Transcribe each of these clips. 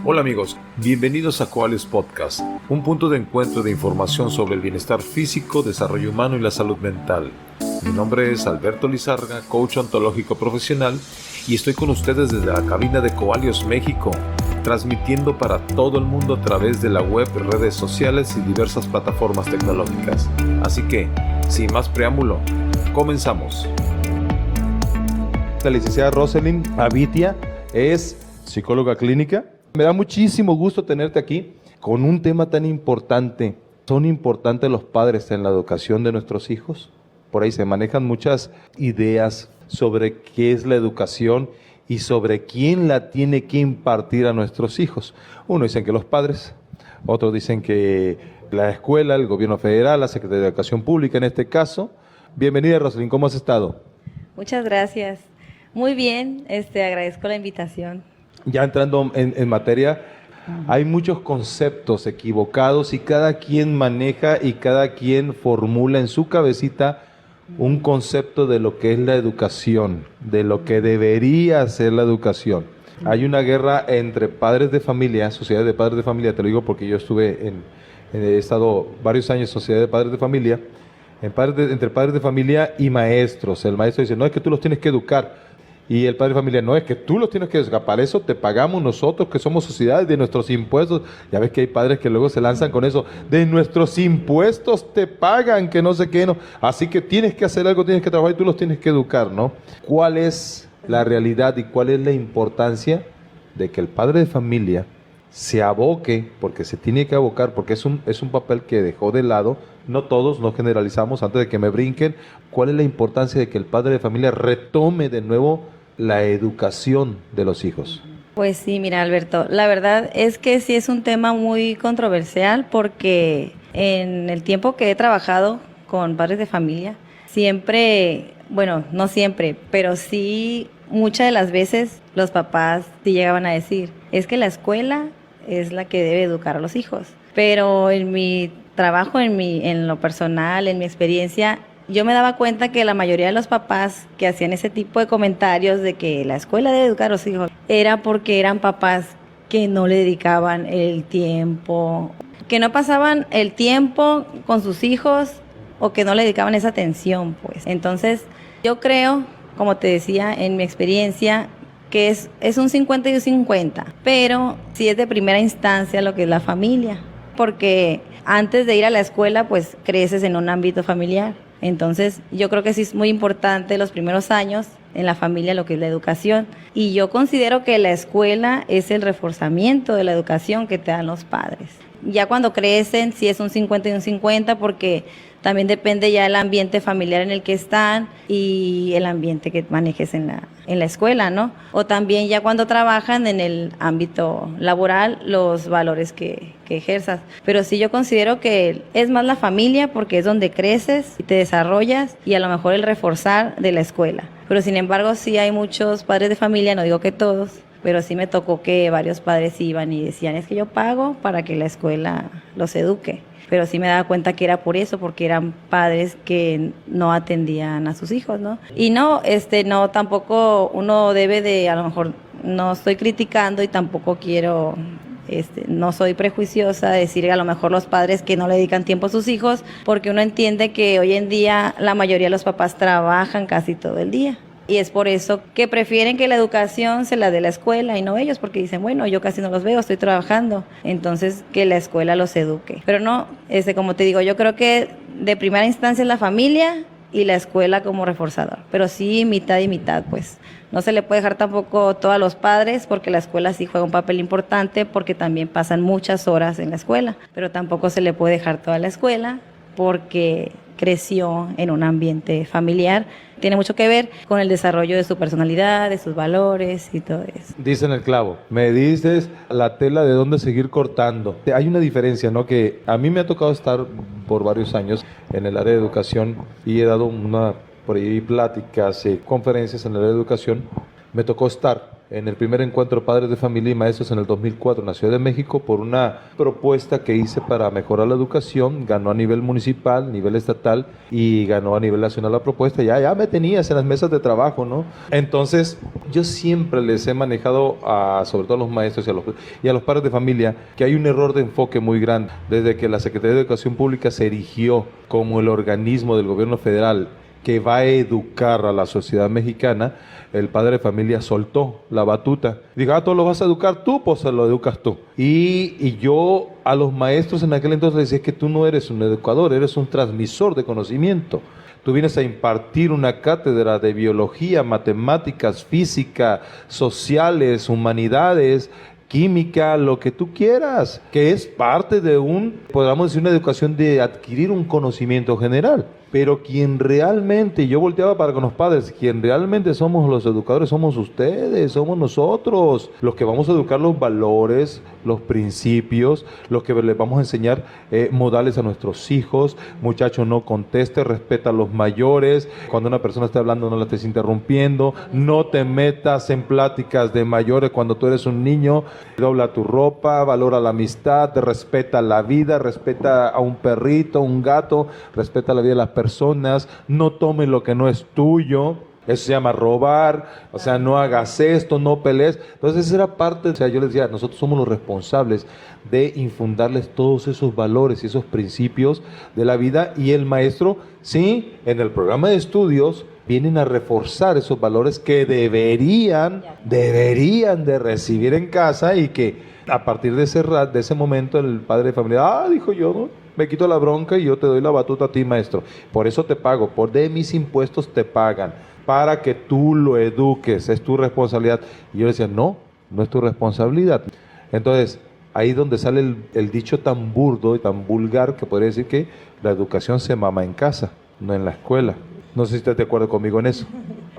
Hola amigos, bienvenidos a Coalios Podcast, un punto de encuentro de información sobre el bienestar físico, desarrollo humano y la salud mental. Mi nombre es Alberto Lizarga, coach ontológico profesional, y estoy con ustedes desde la cabina de Coalios México, transmitiendo para todo el mundo a través de la web, redes sociales y diversas plataformas tecnológicas. Así que, sin más preámbulo, comenzamos. La licenciada Roselyn Avitia es psicóloga clínica. Me da muchísimo gusto tenerte aquí con un tema tan importante. ¿Son importantes los padres en la educación de nuestros hijos? Por ahí se manejan muchas ideas sobre qué es la educación y sobre quién la tiene que impartir a nuestros hijos. Uno dicen que los padres, otros dicen que la escuela, el gobierno federal, la Secretaría de Educación Pública en este caso. Bienvenida, Roselyn, ¿cómo has estado? Muchas gracias. Muy bien, agradezco la invitación. Ya entrando en materia, hay muchos conceptos equivocados y cada quien maneja y cada quien formula en su cabecita un concepto de lo que es la educación, de lo que debería ser la educación. Hay una guerra entre padres de familia, sociedades de padres de familia, te lo digo porque yo he estado varios años en sociedad de padres de familia, entre padres de familia y maestros. El maestro dice, no, es que tú los tienes que educar. Y el padre de familia, no, es que tú los tienes que educar, para eso te pagamos nosotros que somos sociedades de nuestros impuestos. Ya ves que hay padres que luego se lanzan con eso, de nuestros impuestos te pagan, que no sé qué, no. Así que tienes que hacer algo, tienes que trabajar y tú los tienes que educar, ¿no? ¿Cuál es la realidad y cuál es la importancia de que el padre de familia se aboque, porque se tiene que abocar, porque es un papel que dejó de lado, no todos, no generalizamos, antes de que me brinquen, cuál es la importancia de que el padre de familia retome de nuevo la educación de los hijos? Pues sí, mira, Alberto, la verdad es que sí es un tema muy controversial porque en el tiempo que he trabajado con padres de familia, siempre, bueno, no siempre, pero sí muchas de las veces los papás sí llegaban a decir, es que la escuela es la que debe educar a los hijos. Pero en mi trabajo, en lo personal, en mi experiencia, yo me daba cuenta que la mayoría de los papás que hacían ese tipo de comentarios de que la escuela debe educar a los hijos, era porque eran papás que no le dedicaban el tiempo, que no pasaban el tiempo con sus hijos o que no le dedicaban esa atención, pues. Entonces, yo creo, como te decía, en mi experiencia, que es un 50 y un 50, pero sí es de primera instancia lo que es la familia, porque antes de ir a la escuela, pues creces en un ámbito familiar. Entonces, yo creo que sí es muy importante los primeros años en la familia lo que es la educación. Y yo considero que la escuela es el reforzamiento de la educación que te dan los padres. Ya cuando crecen, sí es un 50 y un 50, porque también depende ya del ambiente familiar en el que están y el ambiente que manejes en la escuela, ¿no? O también ya cuando trabajan en el ámbito laboral, los valores que ejerzas. Pero sí yo considero que es más la familia porque es donde creces y te desarrollas, y a lo mejor el reforzar de la escuela. Pero sin embargo sí hay muchos padres de familia, no digo que todos, pero sí me tocó que varios padres iban y decían, es que yo pago para que la escuela los eduque. Pero sí me daba cuenta que era por eso, porque eran padres que no atendían a sus hijos, ¿no? Y no, tampoco uno debe de, a lo mejor no estoy criticando y tampoco quiero, no soy prejuiciosa de decir a lo mejor los padres que no le dedican tiempo a sus hijos, porque uno entiende que hoy en día la mayoría de los papás trabajan casi todo el día. Y es por eso que prefieren que la educación se la dé la escuela y no ellos, porque dicen, bueno, yo casi no los veo, estoy trabajando, entonces que la escuela los eduque. Pero no, como te digo, yo creo que de primera instancia es la familia y la escuela como reforzador, pero sí mitad y mitad, pues. No se le puede dejar tampoco todo a los padres, porque la escuela sí juega un papel importante, porque también pasan muchas horas en la escuela, pero tampoco se le puede dejar toda la escuela, porque creció en un ambiente familiar. Tiene mucho que ver con el desarrollo de su personalidad, de sus valores y todo eso. Dicen el clavo, me dices la tela de dónde seguir cortando. Hay una diferencia, ¿no? Que a mí me ha tocado estar por varios años en el área de educación y he dado por ahí pláticas, conferencias en el área de educación. Me tocó estar en el primer encuentro Padres de Familia y Maestros en el 2004 en la Ciudad de México por una propuesta que hice para mejorar la educación. Ganó a nivel municipal, nivel estatal y ganó a nivel nacional la propuesta. Ya me tenías en las mesas de trabajo, ¿no? Entonces, yo siempre les he manejado, sobre todo a los maestros y a los padres de familia, que hay un error de enfoque muy grande. Desde que la Secretaría de Educación Pública se erigió como el organismo del gobierno federal que va a educar a la sociedad mexicana, el padre de familia soltó la batuta. Diga, ¿tú lo vas a educar tú? Pues se lo educas tú. Y yo a los maestros en aquel entonces les decía que tú no eres un educador, eres un transmisor de conocimiento. Tú vienes a impartir una cátedra de biología, matemáticas, física, sociales, humanidades, química, lo que tú quieras, que es parte de podríamos decir, una educación de adquirir un conocimiento general. Pero quien realmente, yo volteaba para con los padres, quien realmente somos los educadores, somos ustedes, somos nosotros, los que vamos a educar los valores, los principios, los que les vamos a enseñar modales a nuestros hijos. Muchacho, no conteste, respeta a los mayores, cuando una persona esté hablando no la estés interrumpiendo, no te metas en pláticas de mayores cuando tú eres un niño, dobla tu ropa, valora la amistad, respeta la vida, respeta a un perrito, un gato, respeta la vida de las personas, no tome lo que no es tuyo. Eso se llama robar, o sea, no hagas esto, no pelees. Entonces esa era parte, o sea, yo les decía, nosotros somos los responsables de infundarles todos esos valores y esos principios de la vida, y el maestro, sí, en el programa de estudios vienen a reforzar esos valores que deberían de recibir en casa, y que a partir de ese momento el padre de familia, dijo yo, ¿no? Me quito la bronca y yo te doy la batuta a ti, maestro. Por eso te pago, de mis impuestos te pagan, para que tú lo eduques, es tu responsabilidad. Y yo decía, no es tu responsabilidad. Entonces, ahí es donde sale el dicho tan burdo y tan vulgar que podría decir que la educación se mama en casa, no en la escuela. No sé si estás de acuerdo conmigo en eso.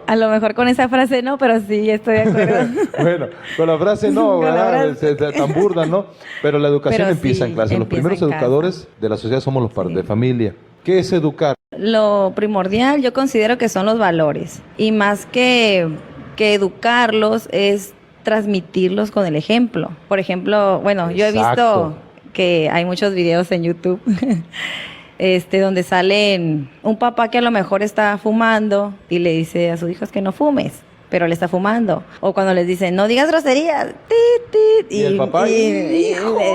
A lo mejor con esa frase no, pero sí estoy de acuerdo. Bueno, con la frase no, ¿verdad? Tan burda, ¿no? Pero la educación empieza en clase. Los primeros educadores de la sociedad somos los padres de familia. ¿Qué es educar? Lo primordial yo considero que son los valores. Y más que educarlos es transmitirlos con el ejemplo. Por ejemplo, bueno, yo he visto que hay muchos videos en YouTube donde salen un papá que a lo mejor está fumando y le dice a sus hijos que no fumes, pero le está fumando. O cuando les dicen, no digas groserías, y el papá y le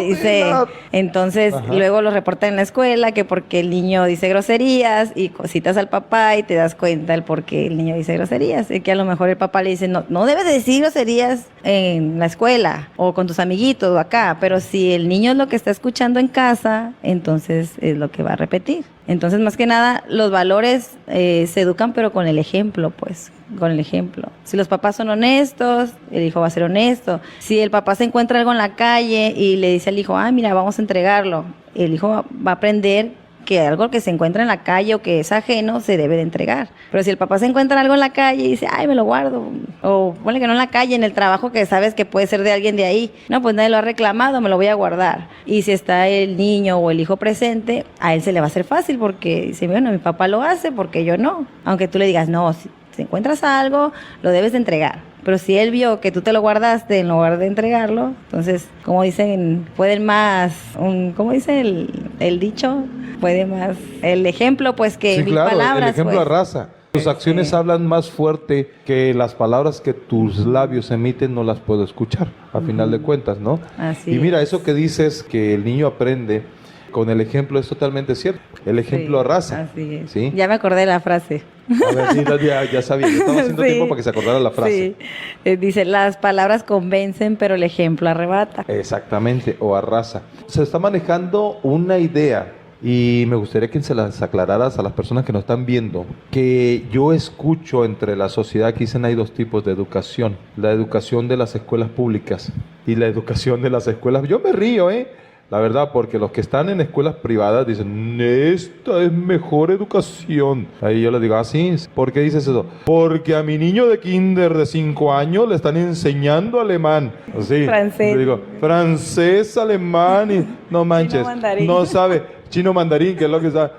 dice, entonces luego lo reportan en la escuela que porque el niño dice groserías, y citas al papá y te das cuenta el por qué el niño dice groserías. Y que a lo mejor el papá le dice, no debes de decir groserías en la escuela o con tus amiguitos o acá, pero si el niño es lo que está escuchando en casa, entonces es lo que va a repetir. Entonces, más que nada, los valores se educan, pero con el ejemplo, pues, con el ejemplo. Si los papás son honestos, el hijo va a ser honesto. Si el papá se encuentra algo en la calle y le dice al hijo, mira, vamos a entregarlo, el hijo va a aprender que algo que se encuentra en la calle o que es ajeno se debe de entregar. Pero si el papá se encuentra algo en la calle y dice, me lo guardo, o ponle que no en la calle, en el trabajo que sabes que puede ser de alguien de ahí, no, pues nadie lo ha reclamado, me lo voy a guardar. Y si está el niño o el hijo presente, a él se le va a hacer fácil porque dice, bueno, mi papá lo hace, porque yo no. Aunque tú le digas, no, si encuentras algo, lo debes de entregar. Pero si él vio que tú te lo guardaste en lugar de entregarlo, entonces, como dicen, pueden más, ¿cómo dice el dicho? Puede más el ejemplo, pues, que mil palabras. El ejemplo arrasa. Tus acciones hablan más fuerte que las palabras que tus labios emiten, no las puedo escuchar, a final de cuentas, ¿no? Así y mira, es. eso que dices, que el niño aprende con el ejemplo, es totalmente cierto. El ejemplo arrasa. Así es. ¿Sí? Ya me acordé de la frase. A ver, sí, ya sabía. Yo estaba haciendo tiempo para que se acordara la frase. Sí. Dice, las palabras convencen, pero el ejemplo arrebata. Exactamente, o arrasa. Se está manejando una idea, y me gustaría que se las aclararas a las personas que nos están viendo, que yo escucho entre la sociedad que dicen hay dos tipos de educación: la educación de las escuelas públicas y la educación de las escuelas. Yo me río, la verdad, porque los que están en escuelas privadas dicen, esta es mejor educación. Ahí yo les digo, sí, ¿por qué dices eso? Porque a mi niño de kinder de 5 años le están enseñando alemán. Sí, francés. Le digo, francés, alemán, y no manches, Chino mandarín. no sabe, chino mandarín, que es lo que está.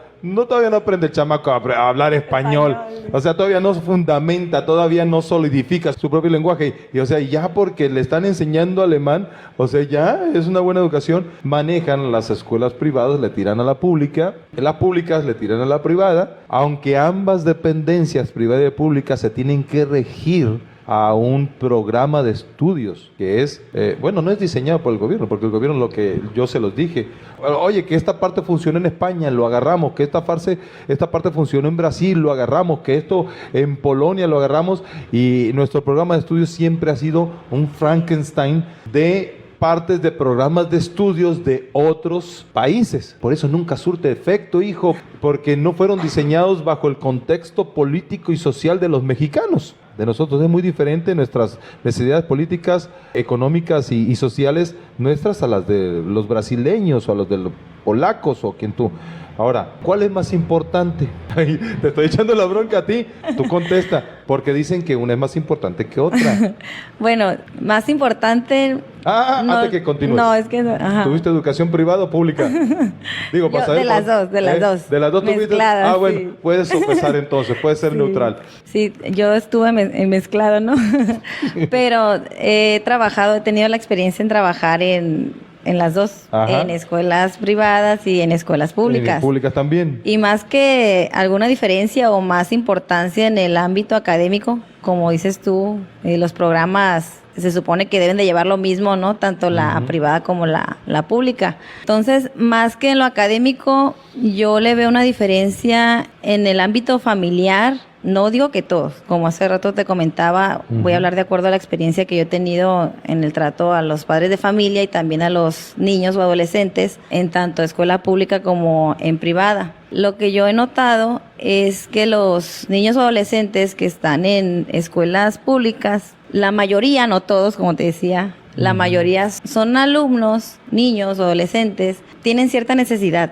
todavía no aprende el chamaco a hablar español. O sea, todavía no fundamenta, todavía no solidifica su propio lenguaje. Y o sea, ya porque le están enseñando alemán, o sea, ya es una buena educación. Manejan las escuelas privadas, le tiran a la pública, las públicas le tiran a la privada, aunque ambas dependencias, privada y pública, se tienen que regir a un programa de estudios que es, no es diseñado por el gobierno, porque el gobierno, lo que yo se los dije, oye, que esta parte funciona en España, lo agarramos, que esta parte funcionó en Brasil, lo agarramos, que esto en Polonia lo agarramos, y nuestro programa de estudios siempre ha sido un Frankenstein de partes de programas de estudios de otros países. Por eso nunca surte efecto, hijo, porque no fueron diseñados bajo el contexto político y social de los mexicanos. De nosotros es muy diferente nuestras necesidades políticas, económicas y sociales nuestras a las de los brasileños o a los de los polacos o quien tú. Ahora, ¿cuál es más importante? Te estoy echando la bronca a ti. Tú contesta, porque dicen que una es más importante que otra. Bueno, más importante... antes que continúes. No, es que... Ajá. ¿Tuviste educación privada o pública? Digo, para saber. De las dos. De las dos tuviste. Mezcladas, bueno, sí. Puedes sopesar entonces, puedes ser neutral. Sí, yo estuve mezclado, ¿no? Pero he tenido la experiencia en trabajar en las dos, Ajá. En escuelas privadas y en escuelas públicas. En públicas también. Y más que alguna diferencia o más importancia en el ámbito académico, como dices tú, los programas se supone que deben de llevar lo mismo, ¿no? Tanto la privada como la pública. Entonces, más que en lo académico, yo le veo una diferencia en el ámbito familiar. No digo que todos, como hace rato te comentaba, voy a hablar de acuerdo a la experiencia que yo he tenido en el trato a los padres de familia y también a los niños o adolescentes en tanto escuela pública como en privada. Lo que yo he notado es que los niños o adolescentes que están en escuelas públicas, la mayoría, no todos, como te decía, la mayoría son alumnos, niños, adolescentes, tienen cierta necesidad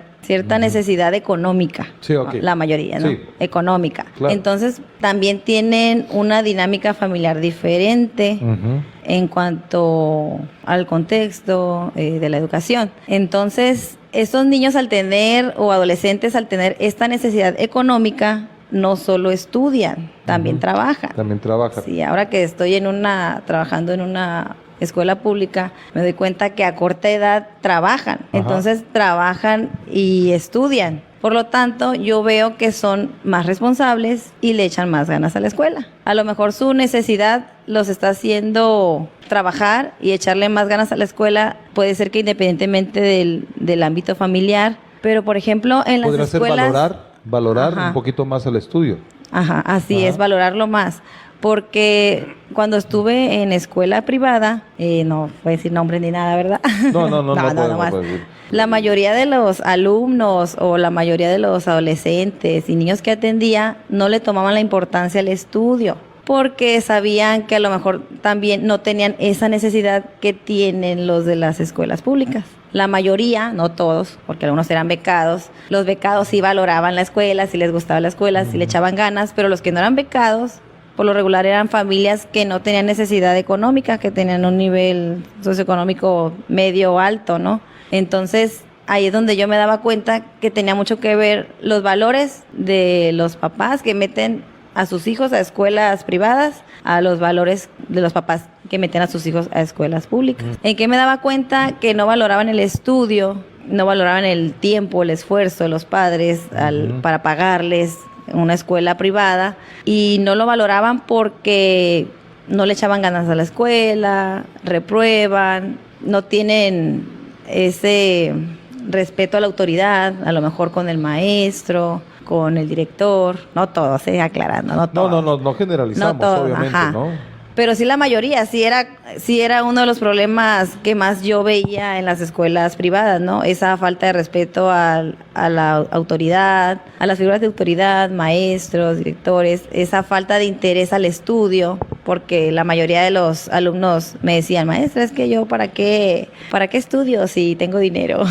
económica, sí, okay. La mayoría, ¿no? Sí. Económica. Claro. Entonces, también tienen una dinámica familiar diferente en cuanto al contexto de la educación. Entonces, estos niños o adolescentes al tener esta necesidad económica, no solo estudian, también trabajan. También trabajan. Sí, ahora que estoy trabajando en una escuela pública, me doy cuenta que a corta edad trabajan. Ajá. Entonces trabajan y estudian. Por lo tanto, yo veo que son más responsables y le echan más ganas a la escuela. A lo mejor su necesidad los está haciendo trabajar y echarle más ganas a la escuela. Puede ser que independientemente del ámbito familiar. Pero, por ejemplo, en las escuelas... ¿Podría ser valorar un poquito más el estudio? Ajá, así es, valorarlo más. Porque cuando estuve en escuela privada, no voy a decir nombres ni nada, ¿verdad? No más. La mayoría de los alumnos o la mayoría de los adolescentes y niños que atendía no le tomaban la importancia al estudio, porque sabían que a lo mejor también no tenían esa necesidad que tienen los de las escuelas públicas. La mayoría, no todos, porque algunos eran becados, los becados sí valoraban la escuela, sí les gustaba la escuela, sí le echaban ganas, pero los que no eran becados, por lo regular eran familias que no tenían necesidad económica, que tenían un nivel socioeconómico medio o alto, ¿no? Entonces, ahí es donde yo me daba cuenta que tenía mucho que ver los valores de los papás que meten a sus hijos a escuelas privadas, a los valores de los papás que meten a sus hijos a escuelas públicas. ¿En qué me daba cuenta? Que no valoraban el estudio, no valoraban el tiempo, el esfuerzo de los padres para pagarles una escuela privada, y no lo valoraban porque no le echaban ganas a la escuela, reprueban, no tienen ese respeto a la autoridad, a lo mejor con el maestro, con el director, no todos, aclarando, no todos. No generalizamos, no todos, obviamente, ajá. ¿no? Pero sí la mayoría, sí era uno de los problemas que más yo veía en las escuelas privadas, ¿no? Esa falta de respeto a la autoridad, a las figuras de autoridad, maestros, directores, esa falta de interés al estudio, porque la mayoría de los alumnos me decían, maestra, es que yo ¿para qué estudio si tengo dinero?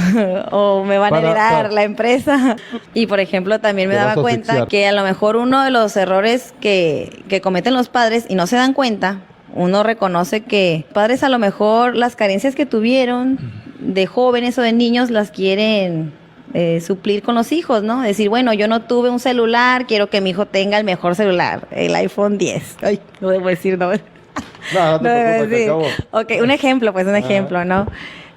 O me van a heredar la empresa. Y por ejemplo, también me daba cuenta que a lo mejor uno de los errores que cometen los padres y no se dan cuenta, uno reconoce que padres a lo mejor las carencias que tuvieron de jóvenes o de niños las quieren suplir con los hijos, ¿no? Decir, bueno, yo no tuve un celular, quiero que mi hijo tenga el mejor celular, el iPhone 10. Ay, no debo decir, no. No te preocupes, que acabo. Ok, un ejemplo, ¿no?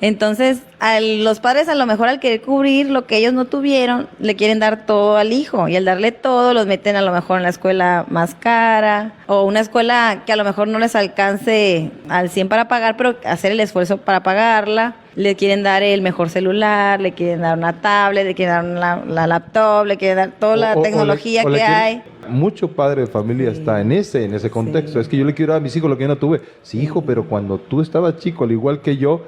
Entonces, los padres a lo mejor al querer cubrir lo que ellos no tuvieron, le quieren dar todo al hijo, y al darle todo los meten a lo mejor en la escuela más cara o una escuela que a lo mejor no les alcance al 100 para pagar, pero hacer el esfuerzo para pagarla. Le quieren dar el mejor celular, le quieren dar una tablet, le quieren dar la laptop, le quieren dar toda la tecnología que hay. Mucho padre de familia está en ese contexto. Es que yo le quiero dar a mis hijos lo que yo no tuve. Sí, hijo, pero cuando tú estabas chico, al igual que yo,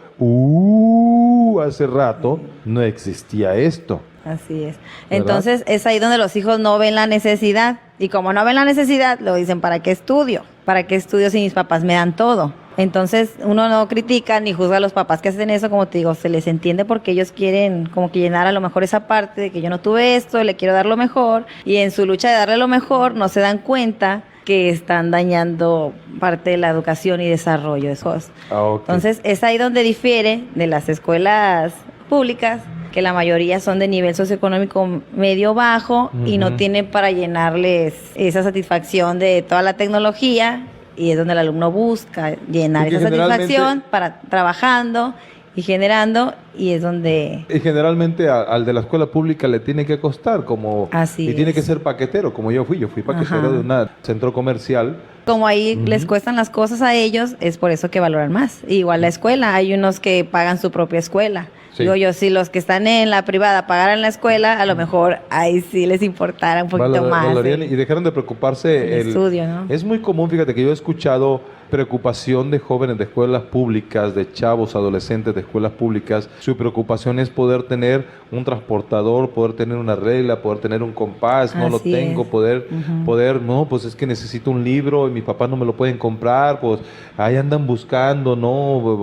hace rato, no existía esto. Así es. Entonces, es ahí donde los hijos no ven la necesidad. Y como no ven la necesidad, lo dicen, ¿para qué estudio? ¿Para qué estudio si mis papás me dan todo? Entonces, uno no critica ni juzga a los papás que hacen eso, como te digo, se les entiende porque ellos quieren como que llenar a lo mejor esa parte de que yo no tuve esto, le quiero dar lo mejor, y en su lucha de darle lo mejor no se dan cuenta que están dañando parte de la educación y desarrollo de esos. Okay. Entonces, es ahí donde difiere de las escuelas públicas, que la mayoría son de nivel socioeconómico medio bajo y no tienen para llenarles esa satisfacción de toda la tecnología, y es donde el alumno busca llenar esa satisfacción para trabajando y generando, y es donde... Y generalmente al de la escuela pública le tiene que costar, tiene que ser paquetero, como yo fui paquetero de un centro comercial. Como ahí les cuestan las cosas a ellos, es por eso que valoran más. Igual la escuela, hay unos que pagan su propia escuela. Sí. Digo yo, si los que están en la privada pagaran la escuela, a lo mejor ahí sí les importara un poquito más. Y dejaron de preocuparse el estudio, ¿no? Es muy común, fíjate, que yo he escuchado preocupación de jóvenes de escuelas públicas, de chavos, adolescentes de escuelas públicas. Su preocupación es poder tener un transportador, poder tener una regla, poder tener un compás. No lo tengo, poder, no, pues es que necesito un libro y mis papás no me lo pueden comprar, pues ahí andan buscando, ¿no?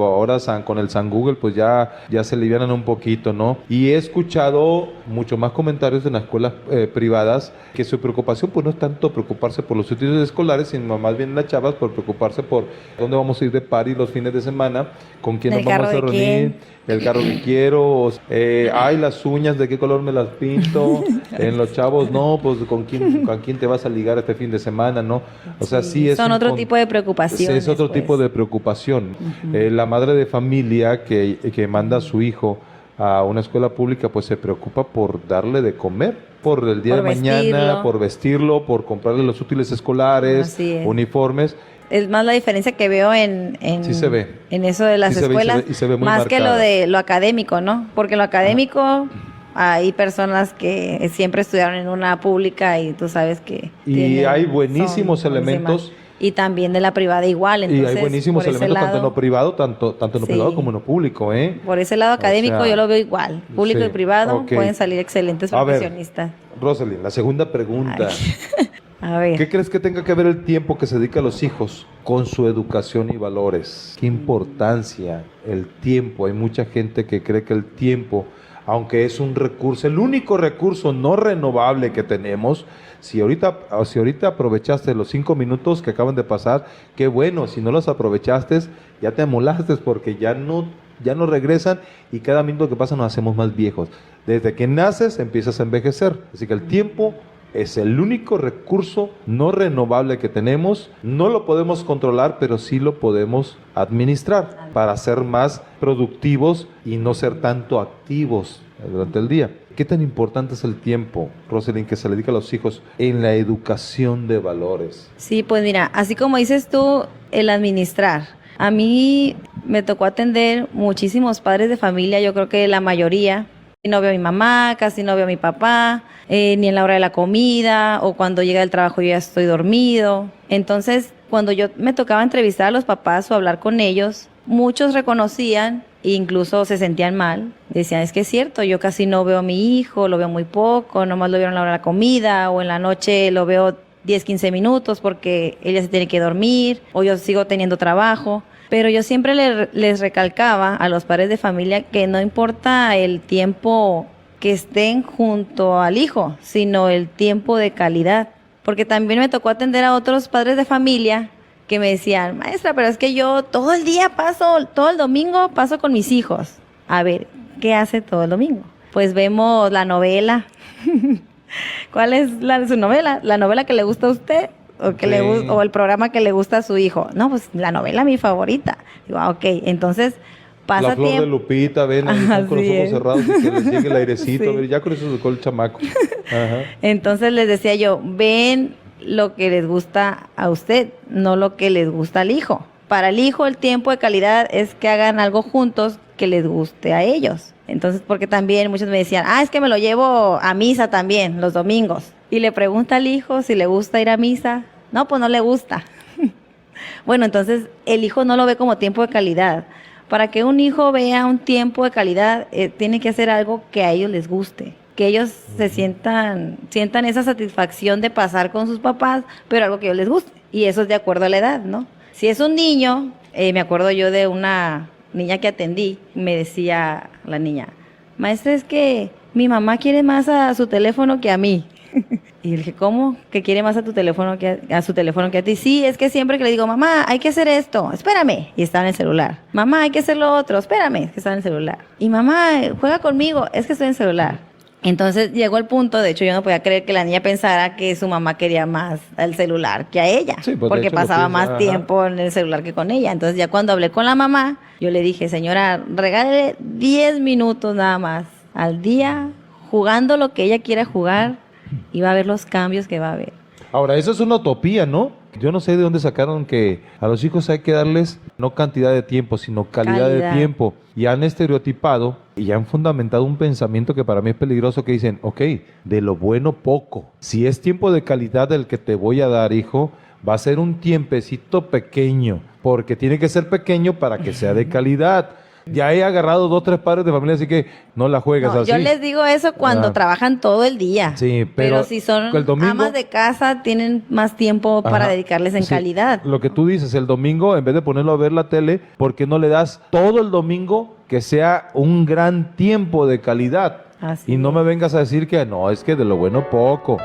Ahora con el San Google pues ya se alivianan un poquito, ¿no? Y he escuchado mucho más comentarios en las escuelas privadas que su preocupación pues no es tanto preocuparse por los útiles escolares, sino más bien las chavas por preocuparse por dónde vamos a ir de party los fines de semana, con quién nos vamos a reunir, el carro que quiero, las uñas, de qué color me las pinto. En los chavos, no, pues con quién te vas a ligar este fin de semana, ¿no? O sea, sí es... Son otro tipo de preocupación. Es otro tipo de preocupación. La madre de familia que manda a su hijo a una escuela pública, pues se preocupa por darle de comer, por el día de mañana, por vestirlo, por comprarle los útiles escolares, uniformes. Es más la diferencia que veo en eso de las escuelas, se ve muy más marcada. Que lo de lo académico, ¿no? Porque lo académico, hay personas que siempre estudiaron en una pública y tú sabes que... Y hay buenísimos elementos... Y también de la privada igual. Entonces, y hay buenísimos elementos tanto en lo privado, tanto en lo privado como en lo público, ¿eh? Por ese lado académico yo lo veo igual. Público y privado pueden salir excelentes profesionistas. Rosalind, la segunda pregunta. A ver. ¿Qué crees que tenga que ver el tiempo que se dedica a los hijos con su educación y valores? ¿Qué importancia el tiempo? Hay mucha gente que cree que el tiempo, aunque es un recurso, el único recurso no renovable que tenemos, si ahorita aprovechaste los 5 minutos que acaban de pasar, qué bueno. Si no los aprovechaste, ya te amolaste porque ya no regresan, y cada minuto que pasa nos hacemos más viejos. Desde que naces empiezas a envejecer. Así que el tiempo es el único recurso no renovable que tenemos. No lo podemos controlar, pero sí lo podemos administrar para ser más productivos y no ser tanto activos durante el día. ¿Qué tan importante es el tiempo, Rosalind, que se le dedica a los hijos en la educación de valores? Sí, pues mira, así como dices tú, el administrar. A mí me tocó atender muchísimos padres de familia, yo creo que la mayoría. No veo a mi mamá, casi no veo a mi papá, ni en la hora de la comida, o cuando llega del trabajo yo ya estoy dormido. Entonces, cuando yo me tocaba entrevistar a los papás o hablar con ellos, muchos reconocían e incluso se sentían mal. Decían, es que es cierto, yo casi no veo a mi hijo, lo veo muy poco, nomás lo veo en la hora de la comida, o en la noche lo veo 10, 15 minutos porque ella se tiene que dormir, o yo sigo teniendo trabajo. Pero yo siempre les recalcaba a los padres de familia que no importa el tiempo que estén junto al hijo, sino el tiempo de calidad. Porque también me tocó atender a otros padres de familia que me decían, maestra, pero es que yo todo el día todo el domingo paso con mis hijos. A ver, ¿qué hace todo el domingo? pues vemos la novela. ¿Cuál es su novela? ¿La novela que le gusta a usted? ¿O, que Sí. o el programa que le gusta a su hijo? No, pues la novela mi favorita. Digo, ok, entonces pasa La flor de tiempo. Lupita, ven ahí están con los Así ojos es. cerrados y que les llegue el airecito. Sí. A ver, ya con eso se tocó el chamaco. Ajá. Entonces les decía yo, ven lo que les gusta a usted, no lo que les gusta al hijo. Para el hijo el tiempo de calidad es que hagan algo juntos que les guste a ellos. Entonces, porque también muchos me decían, es que me lo llevo a misa también los domingos. Y le pregunta al hijo si le gusta ir a misa. No, pues no le gusta. Bueno, entonces el hijo no lo ve como tiempo de calidad. Para que un hijo vea un tiempo de calidad, tiene que hacer algo que a ellos les guste. Que ellos se sientan esa satisfacción de pasar con sus papás, pero algo que a ellos les guste. Y eso es de acuerdo a la edad, ¿no? Si es un niño, me acuerdo yo de una niña que atendí, me decía la niña, maestra, es que mi mamá quiere más a su teléfono que a mí. Y le dije, ¿cómo? ¿Que quiere más a tu teléfono que a su teléfono que a ti? Sí, es que siempre que le digo, mamá, hay que hacer esto, espérame, y está en el celular. Mamá, hay que hacer lo otro, espérame, que está en el celular. Y mamá, juega conmigo, es que estoy en el celular. Entonces llegó el punto, de hecho yo no podía creer que la niña pensara que su mamá quería más el celular que a ella, Sí, pues, de porque hecho, lo pasaba piensa, más ajá. tiempo en el celular que con ella. Entonces ya cuando hablé con la mamá, yo le dije, señora, regálele 10 minutos nada más al día, jugando lo que ella quiera jugar, y va a ver los cambios que va a haber. Ahora, eso es una utopía, ¿no? Yo no sé de dónde sacaron que a los hijos hay que darles no cantidad de tiempo, sino calidad de Calidad. tiempo. Y han estereotipado y han fundamentado un pensamiento que para mí es peligroso, que dicen, ok, de lo bueno poco. Si es tiempo de calidad el que te voy a dar, hijo, va a ser un tiempecito pequeño, porque tiene que ser pequeño para que sea de calidad. Ya he agarrado 2 o 3 padres de familia, así que no la juegues No, así. yo les digo eso cuando Ah. trabajan todo el día. Sí, pero si son el domingo- amas de casa, tienen más tiempo para Ajá. dedicarles en Sí, calidad. Lo que tú dices, el domingo, en vez de ponerlo a ver la tele, ¿por qué no le das todo el domingo que sea un gran tiempo de calidad? Así Y no es. me vengas a decir que no, es que de lo bueno poco.